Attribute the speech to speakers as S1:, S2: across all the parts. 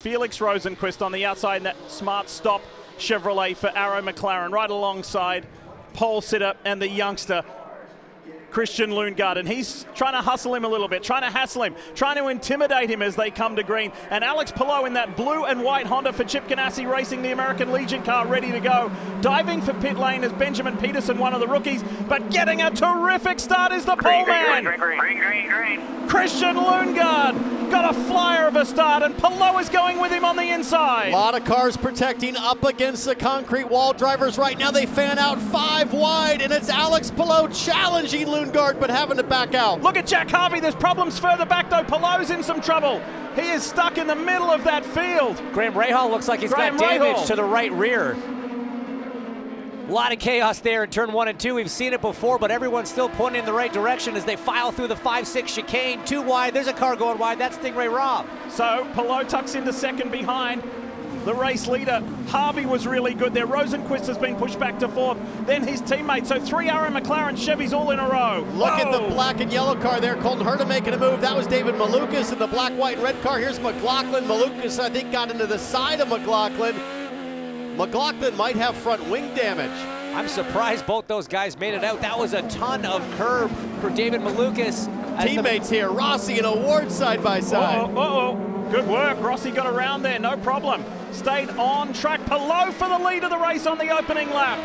S1: Felix Rosenqvist on the outside in that smart stop Chevrolet for Arrow McLaren, right alongside pole sitter and the youngster Christian Lundgaard, and he's trying to hustle him a little bit, trying to hassle him, trying to intimidate him as they come to green. And Alex Palou in that blue and white Honda for Chip Ganassi Racing, the American Legion car, ready to go. Diving for pit lane is Benjamin Peterson, one of the rookies, but getting a terrific start is the pole man. Green. Christian Lundgaard got a flyer of a start, and Palou is going with him on the inside.
S2: A lot of cars protecting up against the concrete wall. Drivers right now, they fan out 5 wide, and it's Alex Palou challenging Lundgaard, but having to back out.
S1: Look at Jack Harvey. There's problems further back, though. Palou's in some trouble. He is stuck in the middle of that field.
S3: Graham Rahal looks like he's got damage to the right rear. A lot of chaos there in turn 1 and 2. We've seen it before, but everyone's still pointing in the right direction as they file through the 5-6 chicane. 2 wide. There's a car going wide. That's Stingray Robb.
S1: So Palou tucks into second behind the race leader. Harvey was really good there. Rosenqvist has been pushed back to 4th. Then his teammate. So 3 Arrow McLaren Chevys all in a row.
S2: Look at the black and yellow car there. Colton Herta making a move. That was David Malukas in the black, white, and red car. Here's McLaughlin. Malukas, I think, got into the side of McLaughlin. McLaughlin might have front wing damage.
S3: I'm surprised both those guys made it out. That was a ton of curb for David Malukas.
S2: Teammates here, Rossi and Award side by side.
S1: Good work. Rossi got around there, no problem. Stayed on track. Palou for the lead of the race on the opening lap.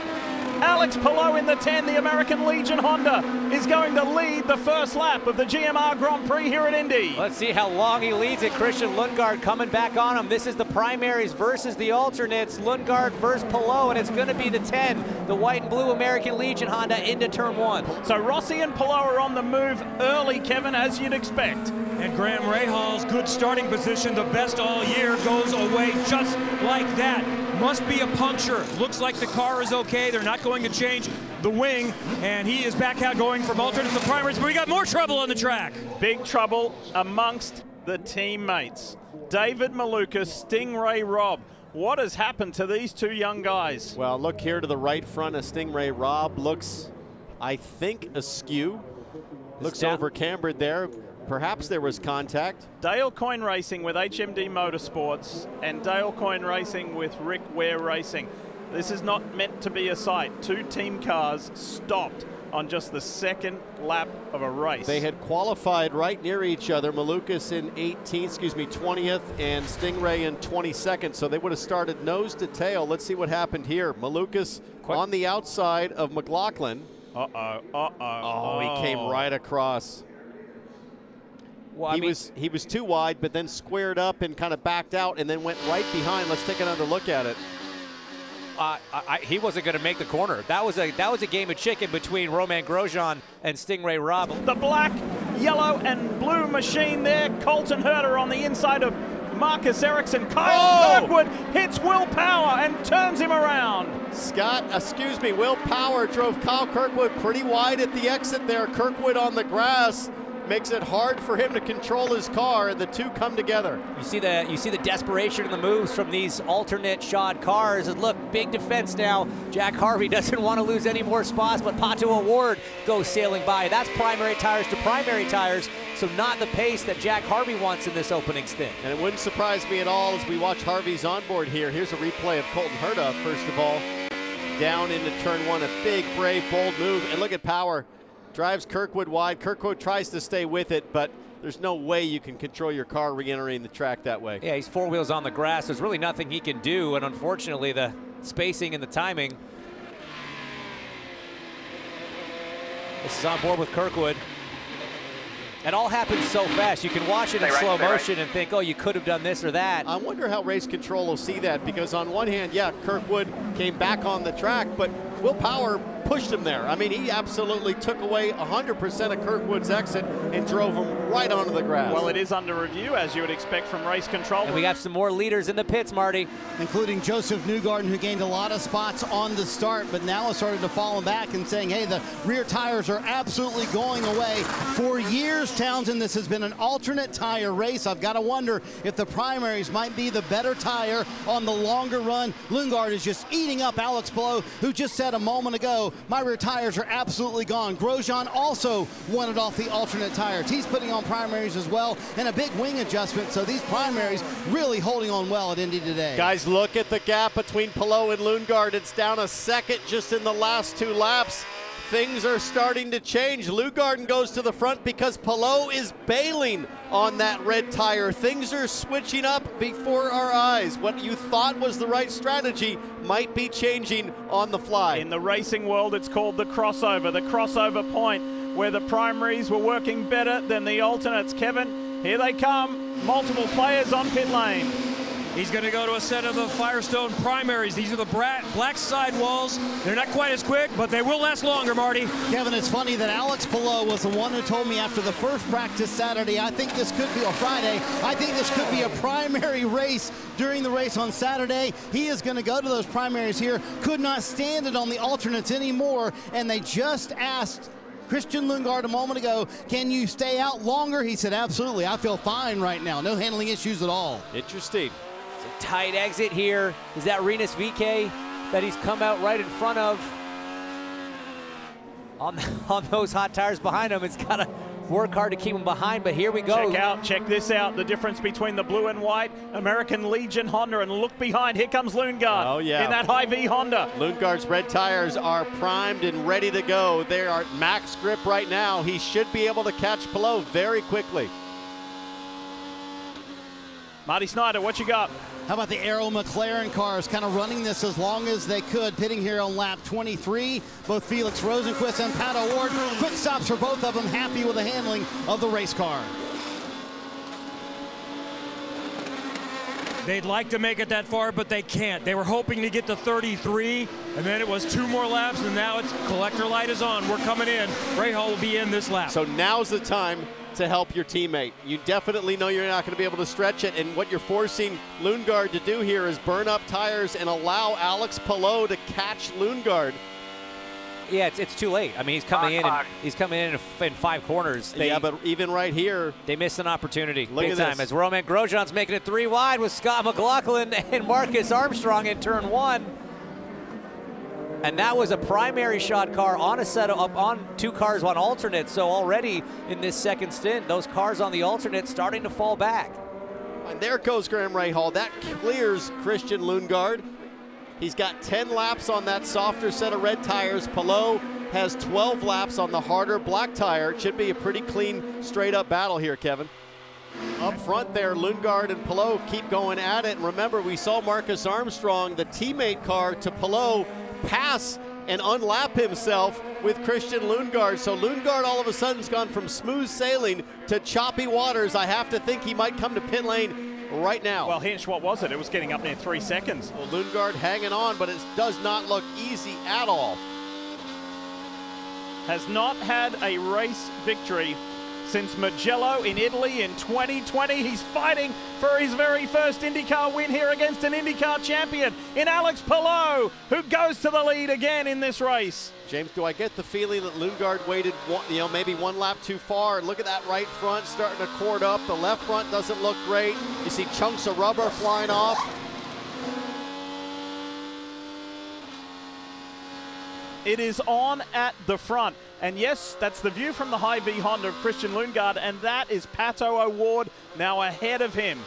S1: Alex Palou in the 10, the American Legion Honda, is going to lead the first lap of the GMR Grand Prix here at Indy.
S3: Let's see how long he leads it. Christian Lundgaard coming back on him. This is the primaries versus the alternates. Lundgaard versus Palou, and it's going to be the 10, the white and blue American Legion Honda into turn 1.
S1: So Rossi and Palou are on the move early, Kevin, as you'd expect.
S4: And Graham Rahal's good starting position, the best all year, goes away just like that. Must be a puncture. Looks like the car is okay. They're not going to change the wing, and he is back out going from alternates to primaries, but we got more trouble on the track.
S1: Big trouble amongst the teammates. David Malukas, Stingray Robb. What has happened to these 2 young guys?
S2: Well, look here to the right front of Stingray Robb. Looks, I think, askew. Looks over-cambered there. Perhaps there was contact.
S1: Dale Coyne Racing with HMD Motorsports and Dale Coyne Racing with Rick Ware Racing. This is not meant to be a sight. 2 team cars stopped on just the 2nd lap of a race.
S2: They had qualified right near each other. Malukas in 20th, and Stingray in 22nd. So they would have started nose to tail. Let's see what happened here. Malukas on the outside of McLaughlin. Oh, he came right across.
S3: Well,
S2: he was too wide, but then squared up and kind of backed out and then went right behind. Let's take another look at it.
S3: He wasn't going to make the corner. That was a game of chicken between Romain Grosjean and Stingray Robb.
S1: The black, yellow, and blue machine there. Colton Herta on the inside of Marcus Ericsson. Kyle Kirkwood hits Will Power and turns him around.
S2: Will Power drove Kyle Kirkwood pretty wide at the exit there. Kirkwood on the grass makes it hard for him to control his car, and the 2 come together.
S3: You see the desperation in the moves from these alternate shod cars. And look, big defense now. Jack Harvey doesn't want to lose any more spots, but Pato O'Ward goes sailing by. That's primary tires to primary tires, so not the pace that Jack Harvey wants in this opening stint.
S2: And it wouldn't surprise me at all as we watch Harvey's onboard here. Here's a replay of Colton Herta, first of all. Down into turn 1, a big, brave, bold move. And look at Power. Drives Kirkwood wide. Kirkwood tries to stay with it, but there's no way you can control your car re-entering the track that way.
S3: Yeah, he's 4 wheels on the grass. There's really nothing he can do, and unfortunately the spacing and the timing. This is on board with Kirkwood. It all happens so fast. You can watch it in slow motion and think, oh, you could have done this or that.
S2: I wonder how race control will see that, because on one hand, yeah, Kirkwood came back on the track, but Will Power pushed him there. I mean, he absolutely took away 100% of Kirkwood's exit and drove him right onto the grass.
S1: Well, it is under review, as you would expect from race control.
S3: And we got some more leaders in the pits, Marty.
S5: Including Joseph Newgarden, who gained a lot of spots on the start, but now has started to fall back and saying, hey, the rear tires are absolutely going away. For years, Townsend, this has been an alternate tire race. I've got to wonder if the primaries might be the better tire on the longer run. Lundgaard is just eating up Alex Palou, who just said a moment ago, my rear tires are absolutely gone. Grosjean also wanted off the alternate tires. He's putting on down primaries as well, and a big wing adjustment. So these primaries really holding on well at Indy today.
S2: Guys, look at the gap between Palou and Lundgaard. It's down a second just in the last 2 laps. Things are starting to change. Lundgaard goes to the front because Palou is bailing on that red tire. Things are switching up before our eyes. What you thought was the right strategy might be changing on the fly.
S1: In the racing world, it's called the crossover point, where the primaries were working better than the alternates. Kevin, here they come. Multiple players on pit lane.
S4: He's going to go to a set of the Firestone primaries. These are the black sidewalls. They're not quite as quick, but they will last longer, Marty.
S5: Kevin, it's funny that Alex Palou was the one who told me after the first practice Saturday, I think this could be, or Friday, I think this could be a primary race during the race on Saturday. He is going to go to those primaries here. Could not stand it on the alternates anymore, and they just asked Christian Lundgaard a moment ago, can you stay out longer? He said, absolutely, I feel fine right now. No handling issues at all.
S2: Interesting.
S3: It's a tight exit here. Is that Rinus VeeKay that he's come out right in front of? On those hot tires behind him, it's got to work hard to keep him behind, but here we go.
S1: Check this out, the difference between the blue and white American Legion Honda, and look behind, here comes Lundgaard.
S2: Oh, yeah.
S1: In that Hy-Vee Honda.
S2: Lundgaard's red tires are primed and ready to go. They are at max grip right now. He should be able to catch Palou very quickly.
S1: Marty Snyder, what you got?
S5: How about the Arrow McLaren cars kind of running this as long as they could, pitting here on lap 23. Both Felix Rosenqvist and Pato O'Ward. Quick stops for both of them, happy with the handling of the race car.
S4: They'd like to make it that far, but they can't. They were hoping to get to 33, and then it was 2 more laps, and now it's collector light is on. We're coming in. Rahal will be in this lap.
S2: So now's the time to help your teammate. You definitely know you're not going to be able to stretch it, and what you're forcing Lundgaard to do here is burn up tires and allow Alex Palou to catch Lundgaard.
S3: Yeah, it's too late. I mean, he's coming in in 5 corners.
S2: Yeah, but even right here,
S3: they missed an opportunity.
S2: Look
S3: big
S2: at
S3: time
S2: this.
S3: As Roman Grosjean's making it 3 wide with Scott McLaughlin and Marcus Armstrong in turn 1. And that was a primary shot car on a set up on 2 cars on alternate. So already in this second stint, those cars on the alternate starting to fall back.
S2: And there goes Graham Rahal. That clears Christian Lundgaard. He's got 10 laps on that softer set of red tires. Palou has 12 laps on the harder black tire. It should be a pretty clean, straight-up battle here, Kevin. Up front there, Lundgaard and Palou keep going at it. And remember, we saw Marcus Armstrong, the teammate car to Palou, pass and unlap himself with Christian Lundgaard. So Lundgaard all of a sudden has gone from smooth sailing to choppy waters. I have to think he might come to pit lane right now.
S1: Well, Hinch, what was it? It was getting up near 3 seconds.
S2: Well, Lundgaard hanging on, but it does not look easy at all.
S1: Has not had a race victory since Mugello in Italy in 2020. He's fighting for his very first IndyCar win here against an IndyCar champion in Alex Palou, who goes to the lead again in this race.
S2: James, do I get the feeling that Lundgaard waited maybe 1 lap too far? And look at that right front starting to cord up. The left front doesn't look great. You see chunks of rubber flying off.
S1: It is on at the front. And yes, that's the view from the Hy-Vee Honda of Christian Lundgaard, and that is Pato O'Ward now ahead of him.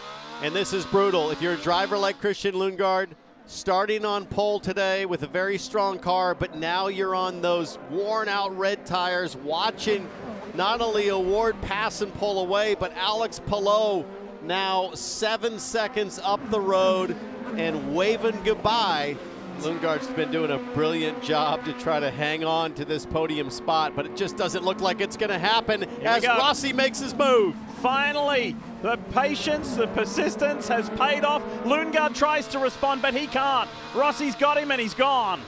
S2: And this is brutal. If you're a driver like Christian Lundgaard, starting on pole today with a very strong car, but now you're on those worn out red tires, watching not only O'Ward pass and pull away, but Alex Palou now 7 seconds up the road and waving goodbye. Lundgaard's been doing a brilliant job to try to hang on to this podium spot, but it just doesn't look like it's going to happen as Rossi makes his move.
S1: Finally, the patience, the persistence has paid off. Lundgaard tries to respond, but he can't. Rossi's got him and he's gone.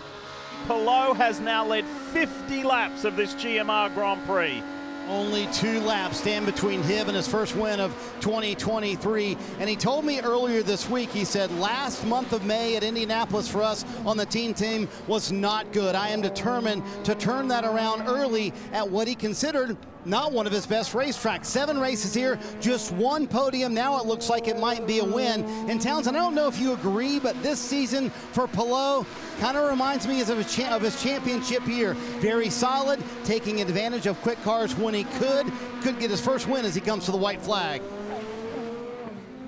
S1: Palou has now led 50 laps of this GMR Grand Prix.
S5: Only 2 laps stand between him and his first win of 2023. And he told me earlier this week, he said, last month of May at Indianapolis for us on the team was not good. I am determined to turn that around early at what he considered not one of his best racetracks. 7 races here, just 1 podium. Now it looks like it might be a win. And Townsend, I don't know if you agree, but this season for Palou kind of reminds me of his championship year. Very solid, taking advantage of quick cars when he could get his first win as he comes to the white flag.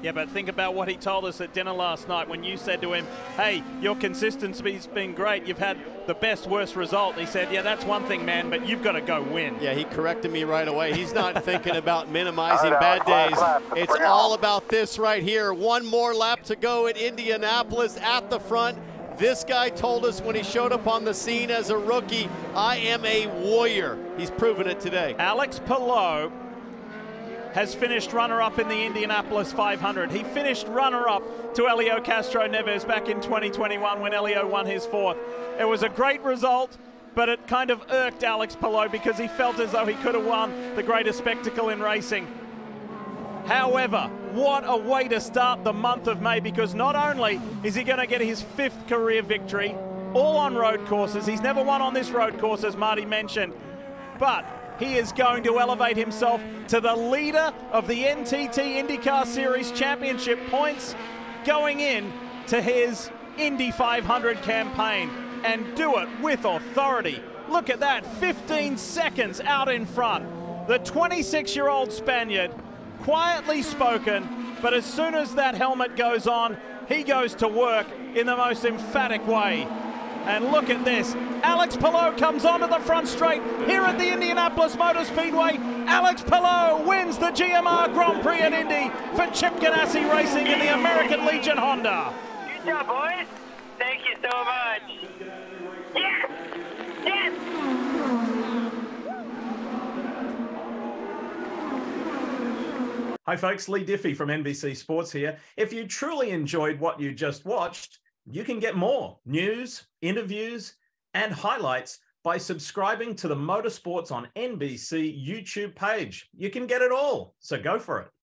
S1: Yeah, but think about what he told us at dinner last night when you said to him, hey, your consistency's been great. You've had the best, worst result. He said, yeah, that's one thing, man, but you've got to go win.
S2: Yeah, he corrected me right away. He's not thinking about minimizing bad days. It's all about this right here. 1 more lap to go at Indianapolis at the front. This guy told us when he showed up on the scene as a rookie, I am a warrior. He's proven it today.
S1: Alex Palou has finished runner-up in the Indianapolis 500. He finished runner-up to Helio Castro-Neves back in 2021 when Helio won his 4th. It was a great result, but it kind of irked Alex Palou because he felt as though he could have won the greatest spectacle in racing. However, what a way to start the month of May, because not only is he going to get his 5th career victory, all on road courses. He's never won on this road course, as Marty mentioned, but he is going to elevate himself to the leader of the NTT IndyCar Series Championship points going in to his Indy 500 campaign, and do it with authority. Look at that, 15 seconds out in front. The 26-year-old Spaniard, quietly spoken, but as soon as that helmet goes on, he goes to work in the most emphatic way. And look at this. Alex Palou comes onto the front straight here at the Indianapolis Motor Speedway. Alex Palou wins the GMR Grand Prix at Indy for Chip Ganassi Racing in the American Legion Honda.
S6: Good job, boys. Thank you so much. Yes! Yes!
S7: Hi folks, Lee Diffie from NBC Sports here. If you truly enjoyed what you just watched, you can get more news, interviews, and highlights by subscribing to the Motorsports on NBC YouTube page. You can get it all, so go for it.